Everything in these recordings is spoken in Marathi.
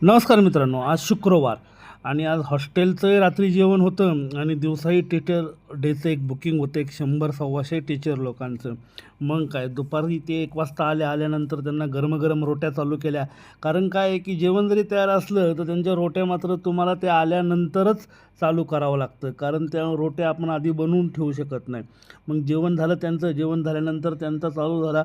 नमस्कार मित्रांनो, आज शुक्रवार आणि आज हॉस्टेलचं रात्री जेवण होतं आणि दिवसाही टीचर डेचं एक बुकिंग होतं, एक 100-125 टीचर लोकांचं. मग काय दुपारी ते 1 वाजता आल्यानंतर त्यांना गरम-गरम रोट्या चालू केल्या. कारण काय आहे, की जेवण जरी तयार असलं तर त्यांच्या रोट्या मात्र तुम्हाला ते आल्यानंतरच चालू करावं लागतं. कारण त्या रोट्या आपण आधी बनवून ठेवू शकत नाही. मग जेवण झालं त्यांचं, जेवण झाल्यानंतर त्यांचा चालू झाला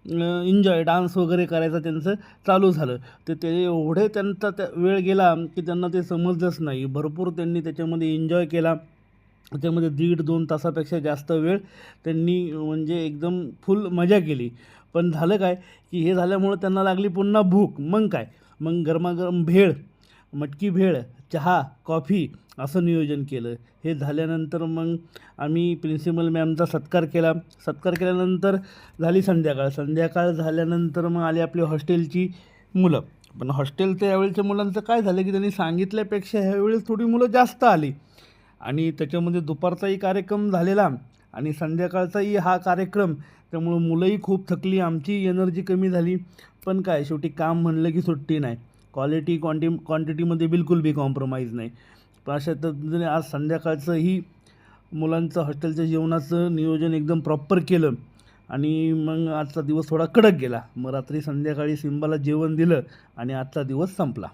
एन्जॉय, डान्स वगैरे करायचं त्यांचं चालू झालं. तर ते एवढे त्यांचा त्या वेळ गेला, की त्यांना ते समजलंच नाही. भरपूर त्यांनी त्याच्यामध्ये एन्जॉय केला. त्याच्यामध्ये 1.5-2 तासापेक्षा जास्त वेळ त्यांनी म्हणजे एकदम फुल मजा केली. पण झालं काय, की हे झाल्यामुळं त्यांना लागली पुन्हा भूक. मग काय, मग गरमागरम भेळ, मटकी भेळ, चहा, कॉफी असं नियोजन केलं. हे झाल्यानंतर मग आम्ही प्रिन्सिपल मॅमचा सत्कार केला. सत्कार केल्यानंतर झाली संध्याकाळ. संध्याकाळ झाल्यानंतर मग आली आपली हॉस्टेलची मुलं. पण हॉस्टेलच्या यावेळच्या मुलांचं काय झालं, की त्यांनी सांगितल्यापेक्षा ह्यावेळेस थोडी मुलं जास्त आली आणि त्याच्यामध्ये दुपारचाही कार्यक्रम झालेला आणि संध्याकाळचाही हा कार्यक्रम. त्यामुळं मुलंही खूप थकली, आमची एनर्जी कमी झाली. पण काय शेवटी काम म्हणलं की सुट्टी नाही. क्वांटिटीमध्ये बिलकुल बी कॉम्प्रोमाइज नाही. पण अशा पद्धतीने आज संध्याकाळचंही मुलांचं हॉस्टेलच्या जेवणाचं नियोजन एकदम प्रॉपर केलं आणि मग आजचा दिवस थोडा कडक गेला. मग रात्री संध्याकाळी सिम्बाला जेवण दिलं आणि आजचा दिवस संपला.